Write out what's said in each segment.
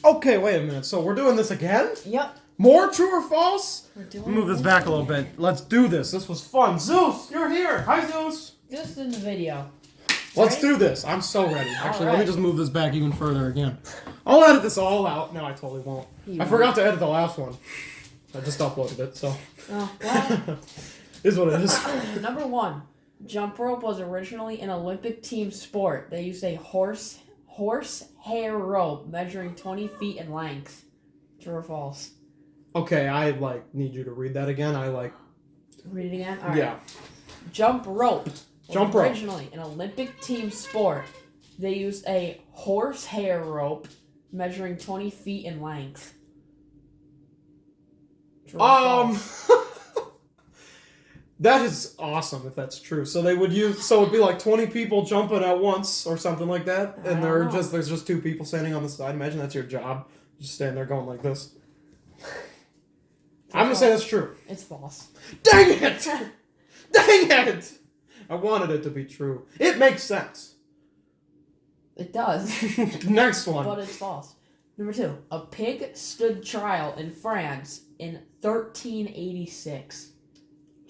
Okay, wait a minute. So we're doing this again? Yep. More true or false? We're doing Move this back a little bit. Let's do this. This was fun. Zeus, you're here. Hi, Zeus. Just in the video. Let's Ready? do this. I'm so ready. Actually, let me right. just move this back even further again. I'll edit this all out. No, I totally won't. I forgot to edit the last one. I just uploaded it, so. Oh, well, Is what it is. number 1. Jump rope was originally an Olympic team sport. They used a horse hair rope measuring 20 feet in length. True or false? Okay, I need you to read that again. Read it again? All right. Yeah. Jump rope was Jump rope. originally an Olympic team sport. They used a horse hair rope measuring 20 feet in length. True or false? That is awesome if that's true. So they would so it'd be like 20 people jumping at once or something like that, and I don't know. there's just 2 people standing on the side. Imagine that's your job. Just stand there going like this. I'm gonna say that's true. It's false. Dang it! Dang it! I wanted it to be true. It makes sense. It does. Next one. But it's false. Number 2. A pig stood trial in France in 1386.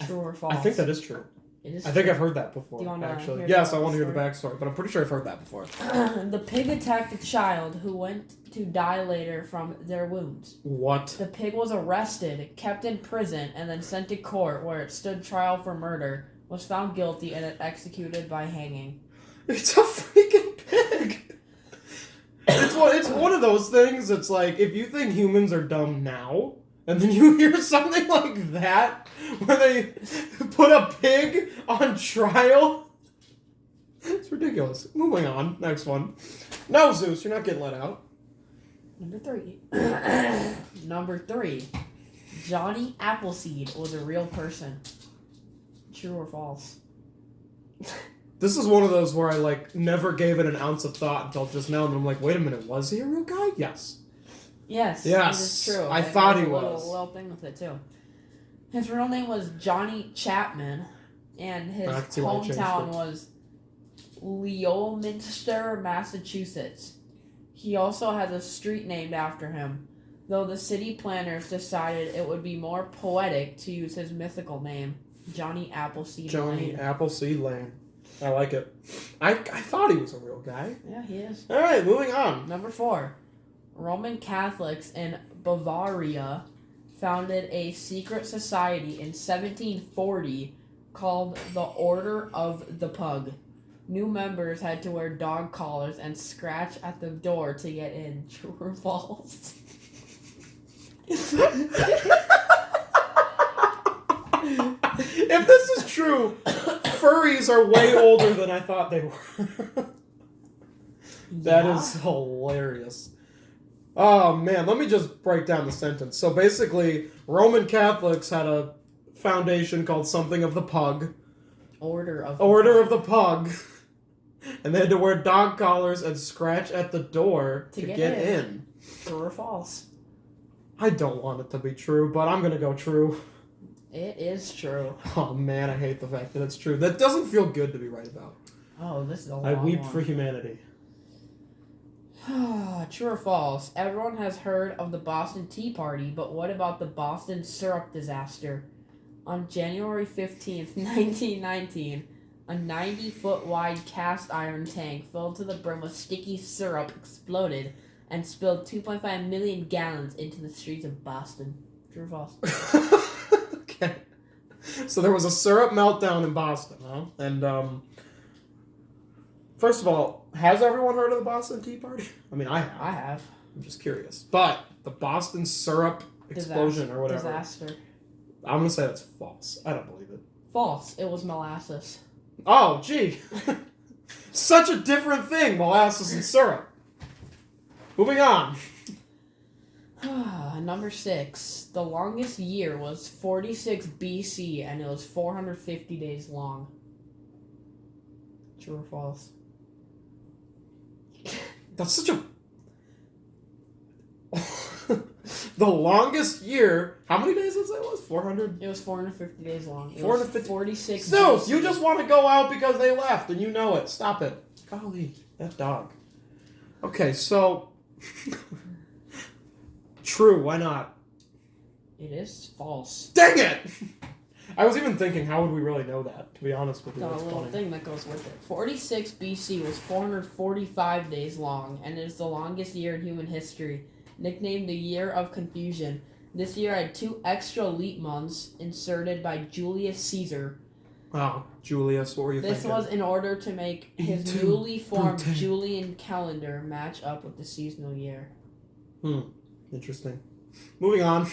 True or false? I think that is true. It is I think true. I've heard that before, Do you wanna actually. hear Yes, the I want to hear the backstory? backstory, but I'm pretty sure I've heard that before. The pig attacked a child who went to die later from their wounds. What? The pig was arrested, kept in prison, and then sent to court where it stood trial for murder, was found guilty, and executed by hanging. It's a freaking pig! It's one of those things. It's like, if you think humans are dumb now, and then you hear something like that, where they put a pig on trial, it's ridiculous. Moving on. Next one. No, Zeus, you're not getting let out. Number 3. Number 3. Johnny Appleseed was a real person. True or false? This is one of those where I, never gave it an ounce of thought until just now, and I'm like, wait a minute, was he a real guy? Yes. Yes, Yes, it is true. I There's thought a he little, was. little thing with it too. His real name was Johnny Chapman, and his I can see why he changed hometown it. was Leominster, Massachusetts. He also has a street named after him, though the city planners decided it would be more poetic to use his mythical name, Johnny Appleseed Johnny Lane. Appleseed Lane. I like it. I thought he was a real guy. Yeah, he is. All right, moving on. Number 4. Roman Catholics in Bavaria founded a secret society in 1740 called the Order of the Pug. New members had to wear dog collars and scratch at the door to get in. True or false? If this is true, furries are way older than I thought they were. That is hilarious. Oh man, let me just break down the sentence. So basically, Roman Catholics had a foundation called something of the Pug. Order of The Pug. And they had to wear dog collars and scratch at the door to get in. True or false? I don't want it to be true, but I'm gonna go true. It is true. Oh man, I hate the fact that it's true. That doesn't feel good to be right about. Oh, this is a long I weep one. for humanity. True or false? Everyone has heard of the Boston Tea Party, but what about the Boston syrup disaster? On January 15th, 1919, a 90-foot wide cast iron tank filled to the brim with sticky syrup exploded and spilled 2.5 million gallons into the streets of Boston. True or false? Okay. So there was a syrup meltdown in Boston, huh? And, first of all, has everyone heard of the Boston Tea Party? I mean, I have. I have. I'm just curious. But the Boston syrup explosion or whatever. Disaster. I'm going to say that's false. I don't believe it. False. It was molasses. Oh, gee. Such a different thing, molasses and syrup. Moving on. Number 6. The longest year was 46 BC, and it was 450 days long. True or false? That's such a... The longest year... How many days did it say it was? 400? It was 450 days long. It 450 was 46 Zeus, BC. you just want to go out because they left, and you know it. Stop it. Golly, that dog. Okay, so... True, why not? It is false. Dang it! I was even thinking, how would we really know that, to be honest with you? Got a That's little funny. thing that goes with it. 46 BC was 445 days long and is the longest year in human history. Nicknamed the Year of Confusion. This year had 2 extra leap months inserted by Julius Caesar. Wow, Julius, what were you This thinking? was in order to make his Into newly formed Brute. Julian calendar match up with the seasonal year. Interesting. Moving on.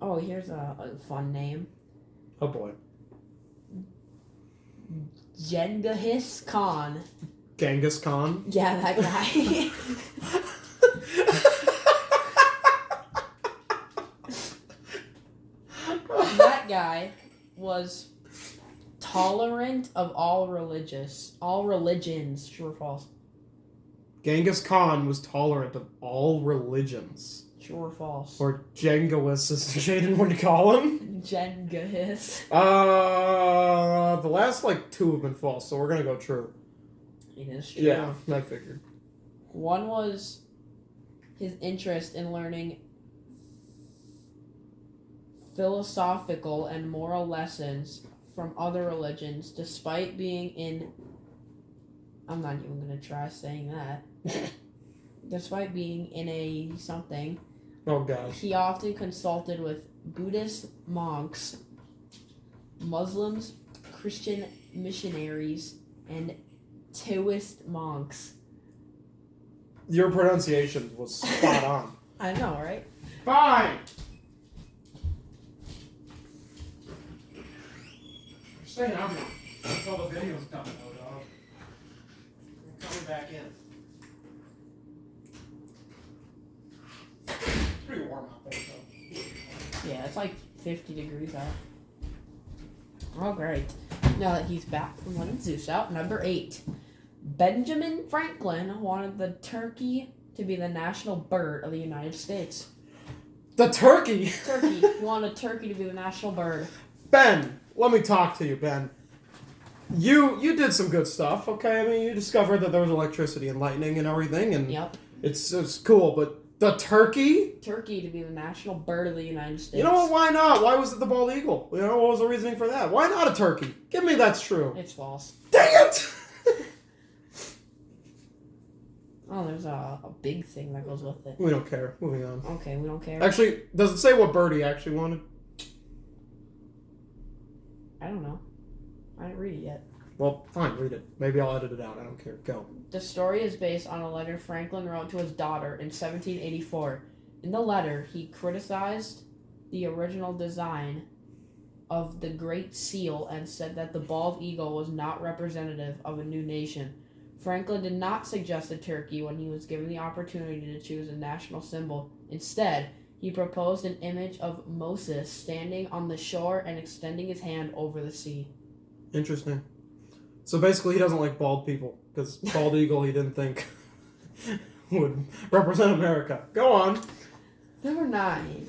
Oh, here's a fun name. Oh boy. Genghis Khan. Genghis Khan. Yeah, that guy. That guy was tolerant of all religions. True or false? Genghis Khan was tolerant of all religions. True or false? Or Jengawis, as Jaden would call him. Genghis. The last, 2 have been false, so we're gonna go true. It is true. Yeah, I figured. One was his interest in learning philosophical and moral lessons from other religions, despite being in... I'm not even going to try saying that. Despite being in a something, Oh gosh. he often consulted with Buddhist monks, Muslims, Christian missionaries, and Taoist monks. Your pronunciation was spot on. I know, right? Fine! Stay out here until the video's done, though, dog. You're coming back in. It's pretty warm out there, so. Yeah, it's 50 degrees out. Oh, great. Now that he's back from letting Zeus out, number 8. Benjamin Franklin wanted the turkey to be the national bird of the United States. The turkey! Turkey. He wanted a turkey to be the national bird. Ben, let me talk to you, Ben. You did some good stuff, okay? I mean, you discovered that there was electricity and lightning and everything, and Yep. it's cool, but the turkey? Turkey to be the national bird of the United States. You know what, why not? Why was it the bald eagle? You know, what was the reasoning for that? Why not a turkey? Give me that's true. It's false. Dang it! Oh, there's a big thing that goes with it. We don't care. Moving on. Okay, we don't care. Actually, does it say what bird he actually wanted? I don't know. I didn't read it yet. Well, fine, read it. Maybe I'll edit it out. I don't care. Go. The story is based on a letter Franklin wrote to his daughter in 1784. In the letter, he criticized the original design of the Great Seal and said that the bald eagle was not representative of a new nation. Franklin did not suggest a turkey when he was given the opportunity to choose a national symbol. Instead, he proposed an image of Moses standing on the shore and extending his hand over the sea. Interesting. So basically, he doesn't like bald people, because bald eagle he didn't think would represent America. Go on. Number 9.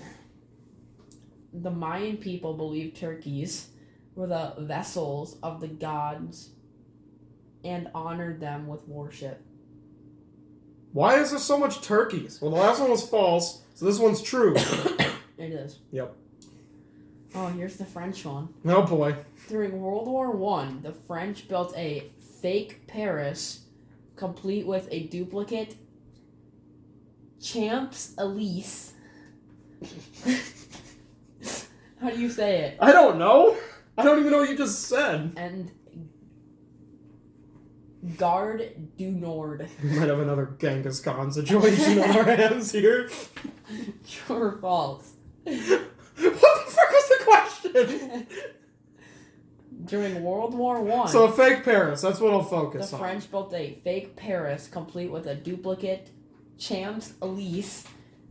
The Mayan people believed turkeys were the vessels of the gods and honored them with worship. Why is there so much turkeys? Well, the last one was false, so this one's true. It is. Yep. Oh, here's the French one. Oh boy. During World War I, the French built a fake Paris, complete with a duplicate Champs-Élysées. How do you say it? I don't know. I don't even know what you just said. And Gare du Nord. We might have another Genghis Khan situation on our hands here. True or false? What the frick was the question? During World War I, So a fake Paris, that's what I'll the focus on. French built a fake Paris, complete with a duplicate Champs-Élysées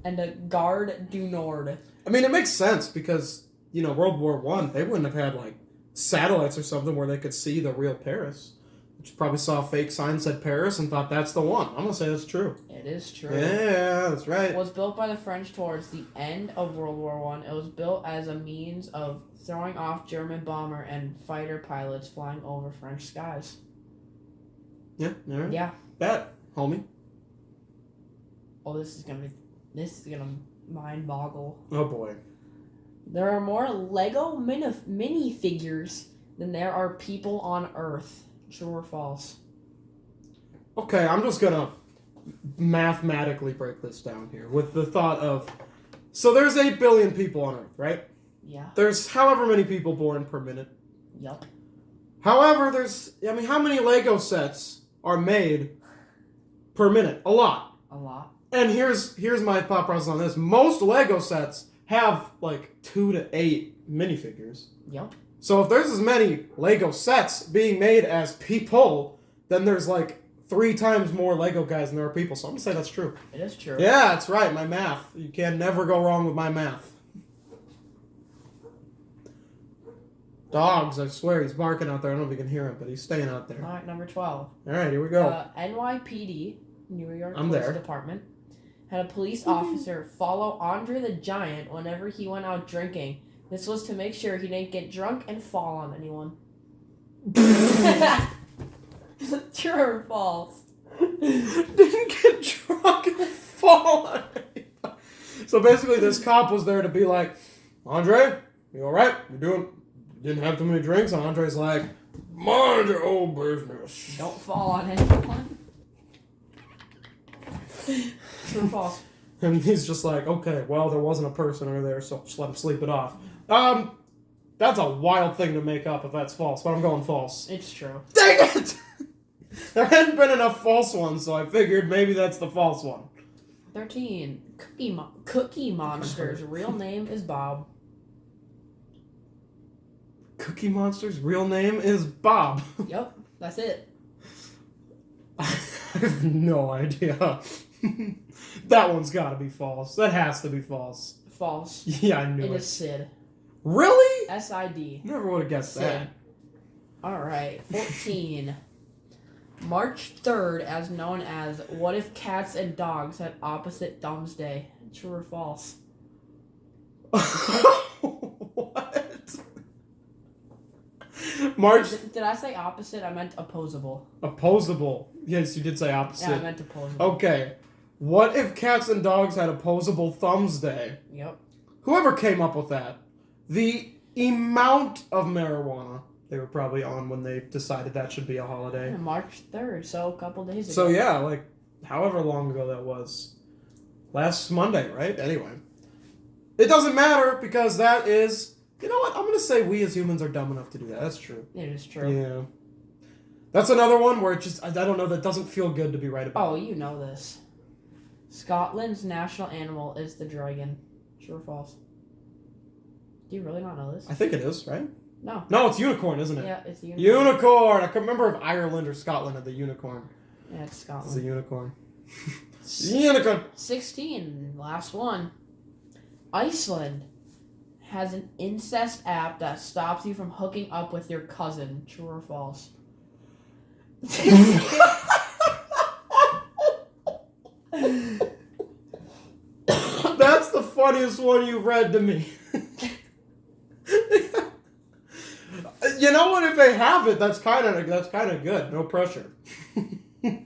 and a Gare du Nord. I mean, it makes sense because, World War I, they wouldn't have had, satellites or something where they could see the real Paris. Which probably saw a fake sign that said Paris and thought that's the one. I'm going to say that's true. It is true. Yeah, that's right. It was built by the French towards the end of World War I. It was built as a means of throwing off German bomber and fighter pilots flying over French skies. Yeah, all right. Yeah. Bet, homie. Oh, this is going to be This is gonna mind boggle. Oh boy. There are more Lego minifigures than there are people on Earth. True or false? Okay, I'm just gonna mathematically break this down here with the thought of, so there's 8 billion people on Earth, right? Yeah. There's however many people born per minute. Yup. However, how many Lego sets are made per minute? A lot. A lot. And here's my thought process on this. Most Lego sets have like 2 to 8 minifigures. Yup. So if there's as many Lego sets being made as people, then there's like 3 times more Lego guys than there are people. So I'm gonna say that's true. It is true. Yeah, that's right. My math. You can never go wrong with my math. Dogs, I swear, he's barking out there. I don't know if you can hear him, but he's staying out there. Alright, number 12. Alright, here we go. NYPD, New York I'm Police there. Department, had a police officer follow Andre the Giant whenever he went out drinking. This was to make sure he didn't get drunk and fall on anyone. True or false? Didn't get drunk and fall on anybody. So basically, this cop was there to be like, Andre, you alright? Didn't have too many drinks? And Andre's like, mind your own business. Don't fall on anyone. True or false? And he's just like, okay, well, there wasn't a person over there, so just let him sleep it off. That's a wild thing to make up if that's false, but I'm going false. It's true. Dang it! There hadn't been enough false ones, so I figured maybe that's the false one. 13. Cookie Monster's real name is Bob. Cookie Monster's real name is Bob. Yep, that's it. I have no idea. That one's gotta be false. That has to be false. False. Yeah, I knew It it. is Sid. Really? S-I-D. Never would have guessed that. Alright, 14. March 3rd, as known as What If Cats and Dogs Had Opposite Thumbs Day? True or false? What? March Did I say opposite? I meant opposable. opposable. Yes, you did say opposite. Yeah, I meant opposable. Okay. What if cats and dogs had opposable thumbs day? Yep. Whoever came up with that, the amount of marijuana they were probably on when they decided that should be a holiday. March 3rd, so a couple days ago. So yeah, like however long ago that was. Last Monday, right? Anyway. It doesn't matter because that is, you know what? I'm going to say we as humans are dumb enough to do that. That's true. It is true. Yeah. That's another one where it just, I don't know, that doesn't feel good to be right about. Oh, you know this. Scotland's national animal is the dragon. True or false? Do you really not know this? I think it is, right? No. No, it's unicorn, isn't it? Yeah, it's the unicorn. Unicorn! I can't remember if Ireland or Scotland had the unicorn. Yeah, it's It's a Scotland. unicorn. Unicorn! 16, last one. Iceland has an incest app that stops you from hooking up with your cousin. True or false? That's the funniest one you've read to me. You know what? If they have it, that's kind of good. No pressure. You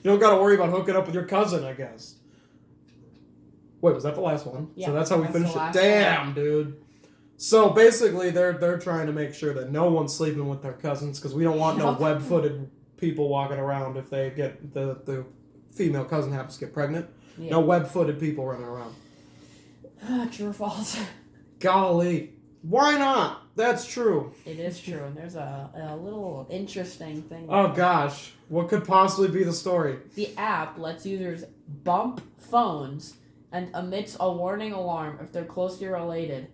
don't got to worry about hooking up with your cousin, I guess. Wait, was that the last one? Yeah, So that's how we that's finished the it. last Damn, dude. So basically, they're trying to make sure that no one's sleeping with their cousins because we don't want no Yep. web-footed people walking around if they get the female cousin happens to get pregnant. Yeah. No web-footed people running around. True or false? Golly, why not? That's true. It is true, and there's a little interesting thing. Oh gosh, what could possibly be the story? The app lets users bump phones and emits a warning alarm if they're closely related.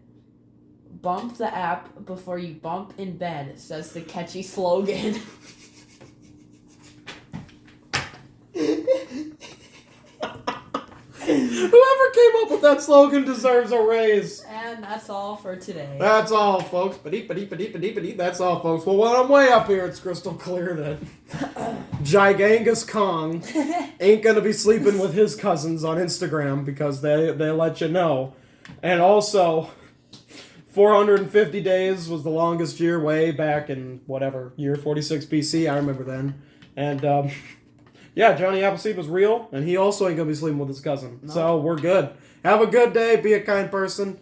Bump the app before you bump in bed, says the catchy slogan. Whoever came up with that slogan deserves a raise. And that's all for today. That's all, folks. That's all, folks. Well, when I'm way up here, it's crystal clear that Gigangus Kong ain't gonna be sleeping with his cousins on Instagram because they let you know. And also, 450 days was the longest year way back in whatever year 46 BC. I remember then. And Yeah, Johnny Appleseed was real, and he also ain't gonna be sleeping with his cousin. No. So we're good. Have a good day. Be a kind person.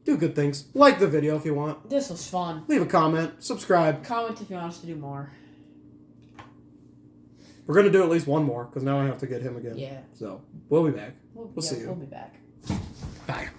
Do good things. Like the video if you want. This was fun. Leave a comment. Subscribe. Comment if you want us to do more. We're gonna do at least one more because now I have to get him again. Yeah. So we'll be back. We'll see you. We'll be back. Bye.